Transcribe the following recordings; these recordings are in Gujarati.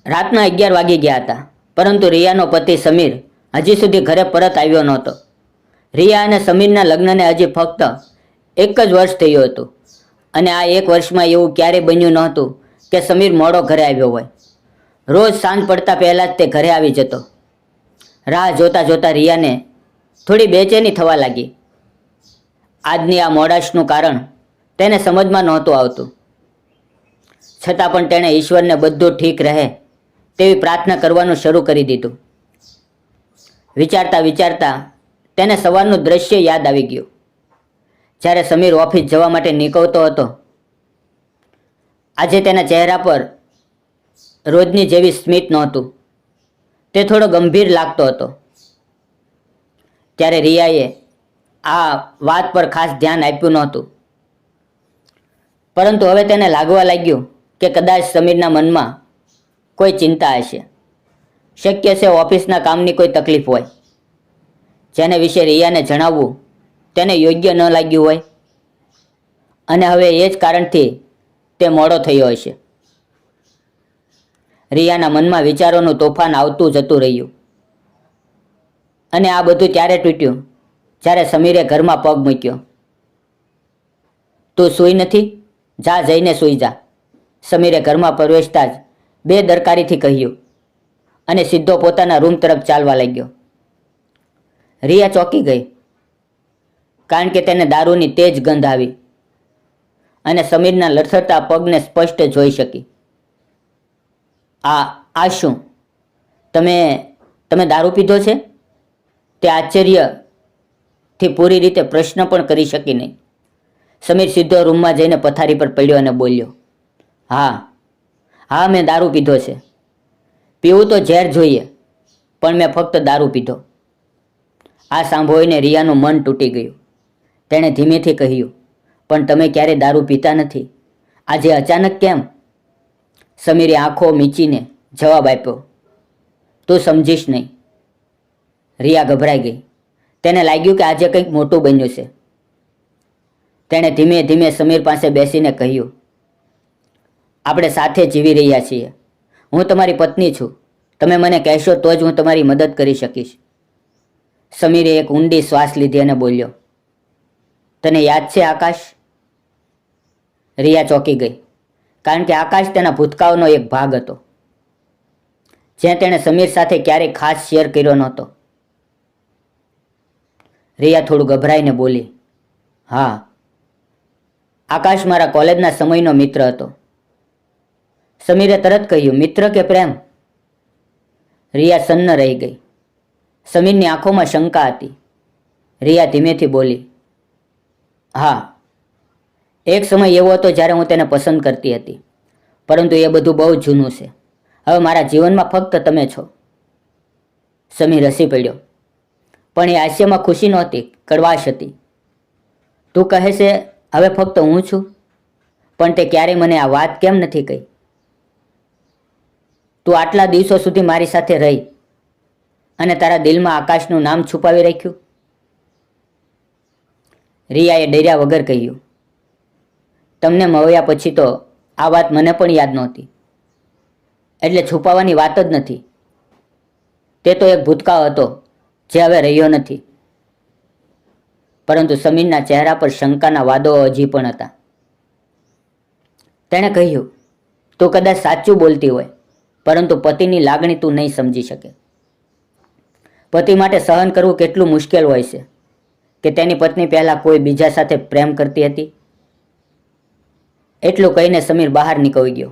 રાતના 11 વાગી ગયા હતા, પરંતુ રિયાનો પતિ સમીર હજી સુધી ઘરે પરત આવ્યો નહોતો. રિયા અને સમીરના લગ્નને હજી ફક્ત એક જ વર્ષ થયું હતું, અને આ એક વર્ષમાં એવું ક્યારેય બન્યું નહોતું કે સમીર મોડો ઘરે આવ્યો હોય. રોજ સાંજ પડતા પહેલાં જ તે ઘરે આવી જતો. રાહ જોતા જોતા રિયાને થોડી બેચેની થવા લાગી. આજની આ મોડાશનું કારણ તેને સમજમાં નહોતું આવતું. છતાં પણ તેણે ઈશ્વરને બધું ઠીક રહે તેવી પ્રાર્થના કરવાનું શરૂ કરી દીધું. વિચારતા વિચારતા તેને સવારનું દ્રશ્ય યાદ આવી ગયું, જ્યારે સમીર ઓફિસ જવા માટે નીકળતો હતો. આજે તેના ચહેરા પર રોજની જેવી સ્મિત નહોતું, તે થોડો ગંભીર લાગતો હતો. ત્યારે રિયાએ આ વાત પર ખાસ ધ્યાન આપ્યું નહોતું, પરંતુ હવે તેને લાગવા લાગ્યું કે કદાચ સમીરના મનમાં કોઈ ચિંતા હશે. શક્ય છે ઓફિસના કામની કોઈ તકલીફ હોય, જેને વિશે રિયાને જણાવવું તેને યોગ્ય ન લાગ્યું હોય, અને હવે એ જ કારણથી તે મોડો થયો હશે. રિયાના મનમાં વિચારોનું તોફાન આવતું જતું રહ્યું, અને આ બધું ત્યારે તૂટ્યું જ્યારે સમીરે ઘરમાં પગ મૂક્યો. તું સૂઈ નથી? જા, જઈને સૂઈ જા, સમીરે ઘરમાં પ્રવેશતા જ બેદરકારીથી કહ્યું, અને સીધો પોતાના રૂમ તરફ ચાલવા લાગ્યો. રિયા ચોંકી ગઈ, કારણ કે તેને દારૂની તેજ ગંધ આવી અને સમીરના લથડતા પગને સ્પષ્ટ જોઈ શકી. આ શું? તમે દારૂ પીધો છે? તે આશ્ચર્યથી પૂરી રીતે પ્રશ્ન પણ કરી શકી નહીં. સમીર સીધો રૂમમાં જઈને પથારી પર પડ્યો અને બોલ્યો, હા, મેં દારૂ પીધો છે. પીવું તો ઝેર જોઈએ, પણ મેં ફક્ત દારૂ પીધો. આ સાંભળીને રિયાનું મન તૂટી ગયું. તેણે ધીમેથી કહ્યું, પણ તમે ક્યારે દારૂ પીતા નથી, આજે અચાનક કેમ? સમીરે આંખો મીચીને જવાબ આપ્યો, તું સમજીશ નહીં. રિયા ગભરાઈ ગઈ. તેને લાગ્યું કે આજે કંઈક મોટું બન્યું છે. તેણે ધીમે ધીમે સમીર પાસે બેસીને કહ્યું, આપણે સાથે જીવી રહ્યા છીએ. હું તમારી પત્ની છું. તમે મને કહેશો તો જ હું તમારી મદદ કરી શકીશ. સમીરે એક ઊંડી શ્વાસ લીધી અને બોલ્યો, તને યાદ છે આકાશ? રિયા ચોંકી ગઈ, કારણ કે આકાશ તેના ભૂતકાળનો એક ભાગ હતો, જે તેણે સમીર સાથે ક્યારેય ખાસ શેર કર્યો નહોતો. રિયા થોડું ગભરાઈને બોલી, હા, આકાશ મારા કોલેજના સમયનો મિત્ર હતો. સમીરે તરત કહ્યું, મિત્ર કે પ્રેમ? રિયા સન્ન રહી ગઈ. સમીરની આંખોમાં શંકા હતી. રિયા ધીમેથી બોલી, હા, એક સમય એવો હતો જ્યારે હું તેને પસંદ કરતી હતી, પરંતુ એ બધું બહુ જૂનું છે. હવે મારા જીવનમાં ફક્ત તમે છો. સમીર હસી પડ્યો, પણ એ હાસ્યમાં ખુશી નહોતી, કડવાશ હતી. તું કહે છે હવે ફક્ત હું છું, પણ તે ક્યારેય મને આ વાત કેમ નથી કહી? તું આટલા દિવસો સુધી મારી સાથે રહી અને તારા દિલમાં આકાશનું નામ છુપાવી રાખ્યું. રિયાએ ડર્યા વગર કહ્યું, તમને મળ્યા પછી તો આ વાત મને પણ યાદ નહોતી. એટલે છુપાવવાની વાત જ નથી. તે તો એક ભૂતકાળ હતો જે હવે રહ્યો નથી. પરંતુ સમીરના ચહેરા પર શંકાના વાદળો હજી પણ હતા. તેણે કહ્યું, તું કદાચ સાચું બોલતી હોય, પરંતુ પતિની લાગણી તું નહીં સમજી શકે. પતિ માટે સહન કરવું કેટલું મુશ્કેલ હોય છે કે તેની પત્ની પહેલાં કોઈ બીજા સાથે પ્રેમ કરતી હતી. એટલું કહીને સમીર બહાર નીકળી ગયો.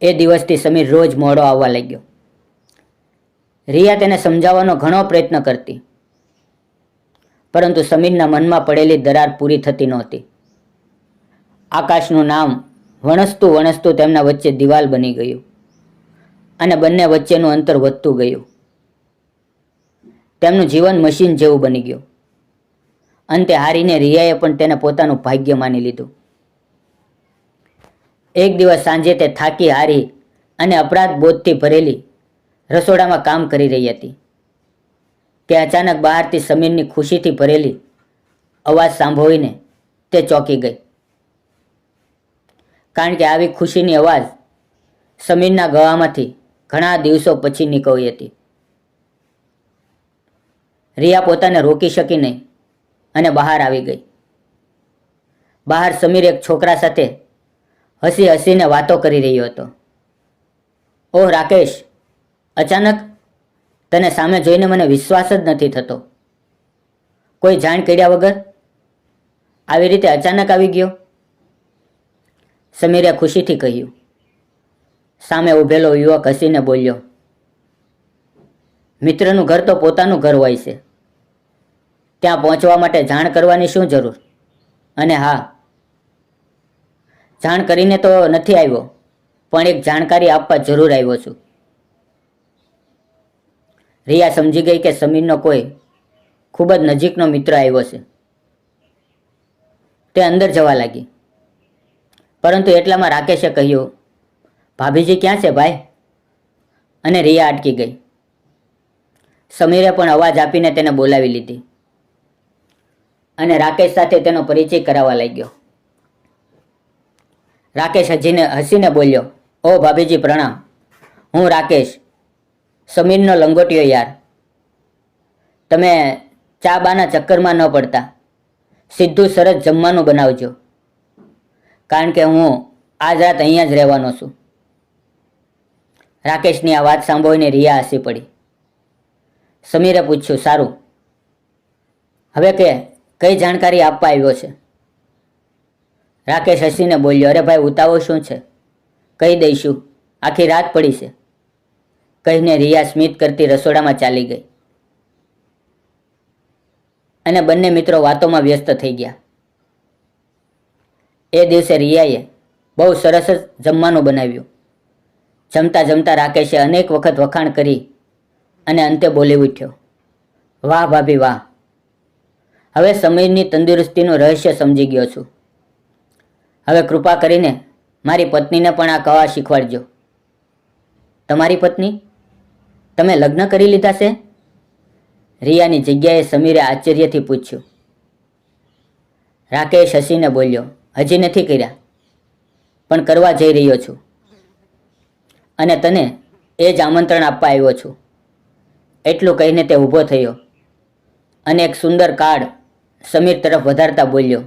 એ દિવસથી સમીર રોજ મોડો આવવા લાગ્યો. રિયા તેને સમજાવવાનો ઘણો પ્રયત્ન કરતી, પરંતુ સમીરના મનમાં પડેલી દરાર પૂરી થતી નહોતી. આકાશનું નામ વણસતું વણસતું તેમના વચ્ચે દિવાલ બની ગયું, અને બંને વચ્ચેનું અંતર વધતું ગયું. તેમનું જીવન મશીન જેવું બની ગયું. અંતે હારીને રિયાએ પણ તેને પોતાનું ભાગ્ય માની લીધું. એક દિવસ સાંજે તે થાકી હારી અને અપરાધ બોધથી ભરેલી રસોડામાં કામ કરી રહી હતી કે અચાનક બહારથી સમીરની ખુશીથી ભરેલી અવાજ સાંભળીને તે ચોંકી ગઈ. કારણ કે આવી ખુશીની અવાજ સમીરના ગળામાંથી ઘણા દિવસો પછી નીકળી હતી. રિયા પોતાને રોકી શકી નહીં અને બહાર આવી ગઈ. બહાર સમીર એક છોકરા સાથે હસી હસીને વાતો કરી રહ્યો હતો. ઓહ રાકેશ, અચાનક તને સામે જોઈને મને વિશ્વાસ જ નથી થતો. કોઈ જાણ કર્યા વગર આવી રીતે અચાનક આવી ગયો, સમીરે ખુશીથી કહ્યું. સામે ઊભેલો યુવક હસીને બોલ્યો, મિત્રનું ઘર તો પોતાનું ઘર હોય છે, ત્યાં પહોંચવા માટે જાણ કરવાની શું જરૂર? અને હા, જાણ કરીને તો નથી આવ્યો, પણ એક જાણકારી આપવા જરૂર આવ્યો છું. રિયા સમજી ગઈ કે સમીરનો કોઈ ખૂબ જ નજીકનો મિત્ર આવ્યો છે. તે અંદર જવા લાગી, પરંતુ એટલામાં રાકેશે કહ્યું, ભાભીજી ક્યાં છે ભાઈ? અને રિયા અટકી ગઈ. સમીરે પણ અવાજ આપીને તેને બોલાવી લીધી અને રાકેશ સાથે તેનો પરિચય કરાવવા લાગ્યો. રાકેશ હસીને બોલ્યો, ઓ ભાભીજી પ્રણામ, હું રાકેશ, સમીરનો લંગોટિયો યાર. તમે ચા બાના ચક્કરમાં ન પડતા, સીધું સરસ જમવાનું બનાવજો, કારણ કે હું આજ રાત અહીંયા જ રહેવાનો છું. રાકેશની આ વાત સાંભળીને રિયા હસી પડી. સમીરે પૂછ્યું, સારું, હવે કઈ જાણકારી આપવા આવ્યો છે? રાકેશ હસીને બોલ્યો, અરે ભાઈ ઉતાવળ શું છે, કહી દઈશું, આખી રાત પડી છે, કહીને રિયા સ્મિત કરતી રસોડામાં ચાલી ગઈ અને બંને મિત્રો વાતોમાં વ્યસ્ત થઈ ગયા. એ દિવસે રિયાએ બહુ સરસ જ જમવાનું બનાવ્યું. જમતા જમતા રાકેશે અનેક વખત વખાણ કરી અને અંતે બોલી ઉઠ્યો, વાહ ભાભી વાહ, હવે સમીરની તંદુરસ્તીનું રહસ્ય સમજી ગયો છું. હવે કૃપા કરીને મારી પત્નીને પણ આ કળા શીખવાડજો. તમારી પત્ની? તમે લગ્ન કરી લીધા છે? રિયાની જગ્યાએ સમીરે આશ્ચર્યથી પૂછ્યું. રાકેશ હસીને બોલ્યો, હજી નથી કર્યા, પણ કરવા જઈ રહ્યો છું, અને તને એ જ આમંત્રણ આપવા આવ્યો છું. એટલું કહીને તે ઊભો થયો અને એક સુંદર કાર્ડ સમીર તરફ વધારતા બોલ્યો,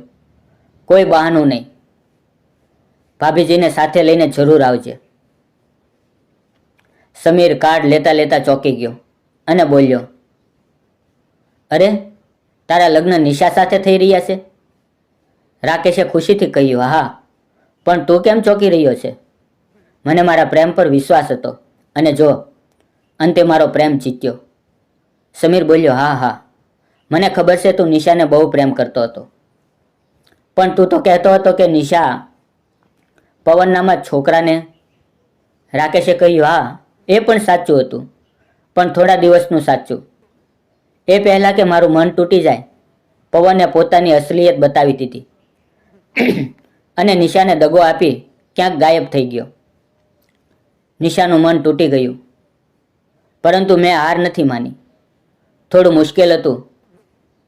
કોઈ બહાનું નહીં, ભાભીજીને સાથે લઈને જરૂર આવજે. સમીર કાર્ડ લેતા લેતા ચોંકી ગયો અને બોલ્યો, અરે તારા લગ્ન નિશા સાથે થઈ રહ્યા છે? રાકેશે ખુશીથી કહ્યું, હા, પણ તું કેમ ચોંકી રહ્યો છે? મને મારા પ્રેમ પર વિશ્વાસ હતો, અને જો અંતે મારો પ્રેમ જીત્યો. સમીર બોલ્યો, હા હા, મને ખબર છે તું નિશાને બહુ પ્રેમ કરતો હતો, પણ તું તો કહેતો હતો કે નિશા પવન નામના છોકરાને. રાકેશે કહ્યું, હા, એ પણ સાચું હતું, પણ થોડા દિવસનું સાચું. એ પહેલાં કે મારું મન તૂટી જાય, પવને પોતાની અસલિયત બતાવી દીધી અને નિશાને દગો આપી ક્યાંક ગાયબ થઈ ગયો. નિશાનું મન તૂટી ગયું, પરંતુ મેં હાર નથી માની. થોડું મુશ્કેલ હતું,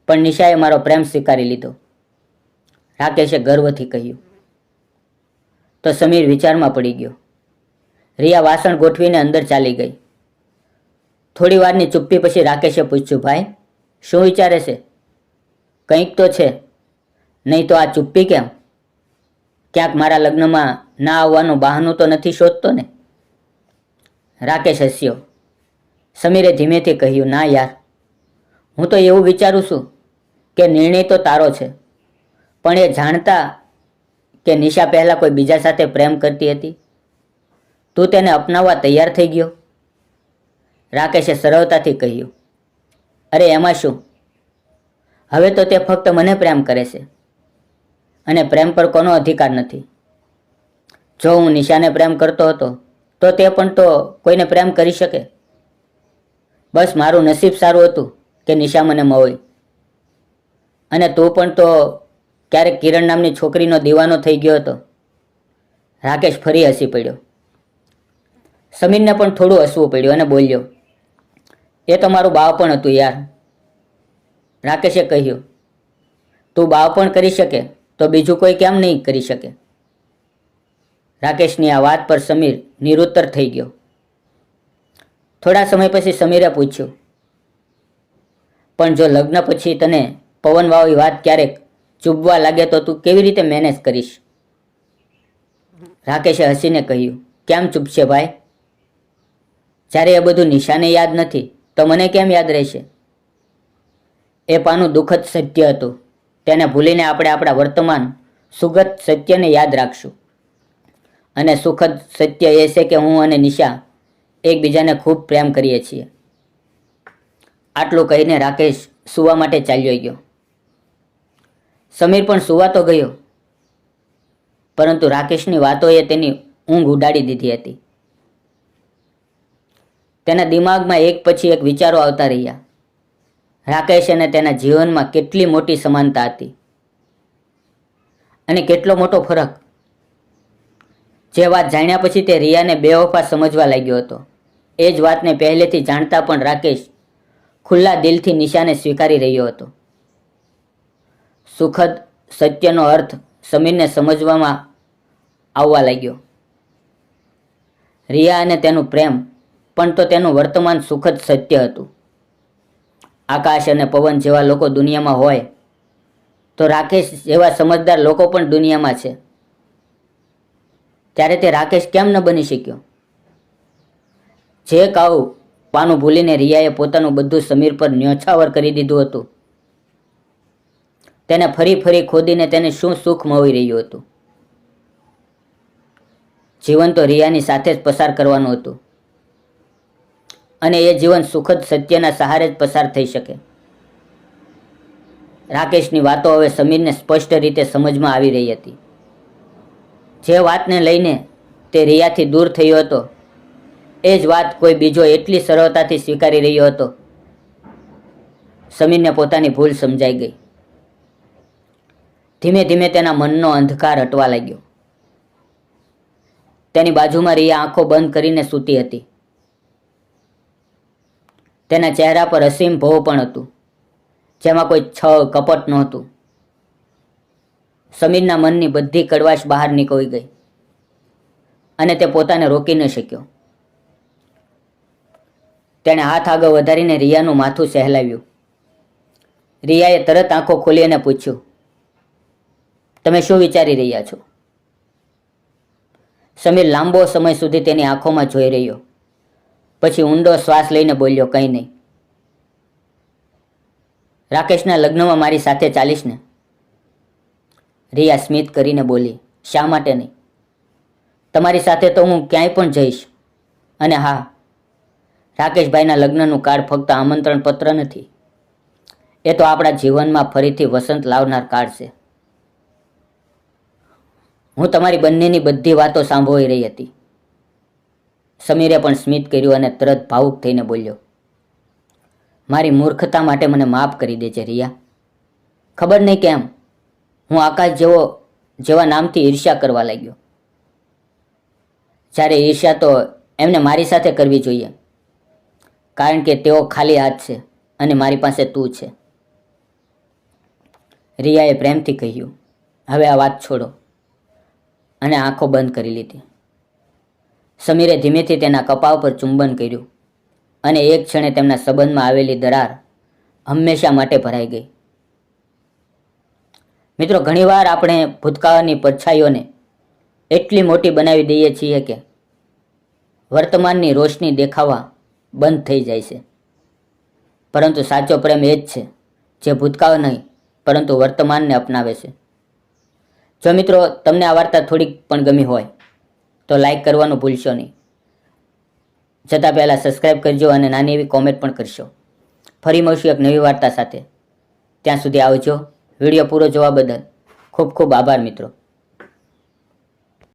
પણ નિશાએ મારો પ્રેમ સ્વીકારી લીધો, રાકેશે ગર્વથી કહ્યું. તો સમીર વિચારમાં પડી ગયો. રિયા વાસણ ગોઠવીને અંદર ચાલી ગઈ. થોડી વારની ચૂપ્પી પછી રાકેશે પૂછ્યું, ભાઈ શું વિચારે છે? કંઈક તો છે, નહીં તો આ ચૂપ્પી કેમ? ક્યાંક મારા લગ્નમાં ના આવવાનું બહાનું તો નથી શોધતો ને? રાકેશ હસ્યો. સમીરે ધીમેથી કહ્યું, ના યાર, હું તો એવું વિચારું છું કે નિર્ણય તો તારો છે, પણ એ જાણતા કે નિશા પહેલાં કોઈ બીજા સાથે પ્રેમ કરતી હતી, તું તેને અપનાવવા તૈયાર થઈ ગયો? રાકેશે સરળતાથી કહ્યું, અરે એમાં શું, હવે તો તે ફક્ત મને પ્રેમ કરે છે, અને પ્રેમ પર કોનો અધિકાર નથી. જો હું નિશાને પ્રેમ કરતો હતો તો તે પણ તો કોઈને પ્રેમ કરી શકે. બસ મારું નસીબ સારું હતું કે નિશા મને મળી, અને તું પણ તો ક્યારેક કિરણ નામની છોકરીનો દીવાનો થઈ ગયો હતો. રાકેશ ફરી હસી પડ્યો. સમીરને પણ થોડું હસવું પડ્યું અને બોલ્યો, એ તો મારું બાળપણ હતું યાર. રાકેશે કહ્યું, તું બાળપણ કરી શકે તો બીજું કોઈ કેમ નહીં કરી શકે? રાકેશની આ વાત પર સમીર નિરુત્તર થઈ ગયો. થોડા સમય પછી સમીરે પૂછ્યું, પણ જો લગ્ન પછી તને પવનવાળી વાત ક્યારેક ચૂબવા લાગે તો તું કેવી રીતે મેનેજ કરીશ? રાકેશે હસીને કહ્યું, કેમ ચૂપશે ભાઈ? જ્યારે એ બધું નિશાને યાદ નથી તો મને કેમ યાદ રહેશે? એ પાનું દુઃખદ સત્ય હતું. તેને ભૂલીને આપણે આપણા વર્તમાન સુગત સત્યને યાદ રાખશું. અને સુખદ સત્ય એ છે કે હું અને નિશા એકબીજાને ખૂબ પ્રેમ કરીએ છીએ. આટલું કહીને રાકેશ સૂવા માટે ચાલ્યો ગયો. સમીર પણ સૂવા તો ગયો, પરંતુ રાકેશની વાતોએ તેની ઊંઘ ઉડાડી દીધી હતી. તેના દિમાગમાં એક પછી એક વિચારો આવતા રહ્યા. રાકેશ અને તેના જીવનમાં કેટલી મોટી સમાનતા હતી અને કેટલો મોટો ફરક. જે વાત જાણ્યા પછી તે રિયાને બેવફા સમજવા લાગ્યો હતો. એ જ વાતને પહેલેથી જાણતા પણ રાકેશ ખુલ્લા દિલથી નિશાને સ્વીકારી રહ્યો હતો. સુખદ સત્યનો અર્થ સમીરને સમજવામાં આવવા લાગ્યો. રિયા અને તેનું પ્રેમ પણ તો તેનું વર્તમાન સુખદ સત્ય હતું. આકાશ અને પવન જેવા લોકો દુનિયામાં હોય તો રાકેશ જેવા સમજદાર લોકો પણ દુનિયામાં છે. ત્યારે તે રાકેશ કેમ ન બની શક્યો? જે કાવું પાનું ભૂલીને રિયાએ પોતાનું બધું સમીર પર ન્યોછાવર કરી દીધું હતું, તેને ફરી ફરી ખોદીને તેને શું સુખ મળી રહ્યું હતું? જીવન તો રિયાની સાથે જ પસાર કરવાનું હતું અને એ જીવન સુખદ સત્યના સહારે જ પસાર થઈ શકે. રાકેશની વાતો હવે સમીરને સ્પષ્ટ રીતે સમજમાં આવી રહી હતી. જે વાતને લઈને તે રિયાથી દૂર થયો હતો એ જ વાત કોઈ બીજો એટલી સરળતાથી સ્વીકારી રહ્યો હતો. સમીરને પોતાની ભૂલ સમજાઈ ગઈ. ધીમે ધીમે તેના મનનો અંધકાર હટવા લાગ્યો. તેની બાજુમાં રિયા આંખો બંધ કરીને સૂતી હતી. તેના ચહેરા પર અસીમ ભવ પણ હતું, જેમાં કોઈ છળ કપટ નહોતું. સમીરના મનની બધી કડવાશ બહાર નીકળી ગઈ અને તે પોતાને રોકી ન શક્યો. તેણે હાથ આગળ વધારીને રિયાનું માથું સહેલાવ્યું. રિયાએ તરત આંખો ખોલી અને પૂછ્યું, તમે શું વિચારી રહ્યા છો? સમીર લાંબો સમય સુધી તેની આંખોમાં જોઈ રહ્યો. પછી ઊંડો શ્વાસ લઈને બોલ્યો, કંઈ નહીં. રાકેશના લગ્નમાં મારી સાથે ચાલીશ ને? રિયા સ્મિત કરીને બોલી, શા માટે નહીં? તમારી સાથે તો હું ક્યાંય પણ જઈશ. અને હા, રાકેશભાઈના લગ્નનું કાર્ડ ફક્ત આમંત્રણ પત્ર નથી, એ તો આપણા જીવનમાં ફરીથી વસંત લાવનાર કાર્ડ છે. હું તમારી બંનેની બધી વાતો સાંભળી રહી હતી. સમીરે પણ સ્મિત કર્યું અને તરત ભાવુક થઈને બોલ્યો, મારી મૂર્ખતા માટે મને માફ કરી દેજે રિયા. ખબર નહીં કેમ હું આકાશ જેવા નામથી ઈર્ષ્યા કરવા લાગ્યો. જ્યારે ઈર્ષ્યા તો એમને મારી સાથે કરવી જોઈએ, કારણ કે તેઓ ખાલી હાથ છે અને મારી પાસે તું છે. રિયાએ પ્રેમથી કહ્યું, હવે આ વાત છોડો, અને આંખો બંધ કરી લીધી. સમીરે ધીમેથી તેના કપાળ પર ચુંબન કર્યું અને એક ક્ષણે તેમના સંબંધમાં આવેલી દરાર હંમેશા માટે ભરાઈ ગઈ. મિત્રો, ઘણીવાર આપણે ભૂતકાળની પડછાઈઓને એટલી મોટી બનાવી દઈએ છીએ કે વર્તમાનની રોશની દેખાવા બંધ થઈ જાય છે. પરંતુ સાચો પ્રેમ એ જ છે જે ભૂતકાળ નહીં પરંતુ વર્તમાનને અપનાવે છે. જો મિત્રો તમને આ વાર્તા થોડીક પણ ગમી હોય તો લાઈક કરવાનું ભૂલશો નહીં. જતાં પહેલાં સબસ્ક્રાઈબ કરજો અને નાની એવી કોમેન્ટ પણ કરશો. ફરી મળશું એક નવી વાર્તા સાથે. ત્યાં સુધી આવજો. વિડીયો પૂરો જોવા બદલ ખૂબ ખૂબ આભાર મિત્રો.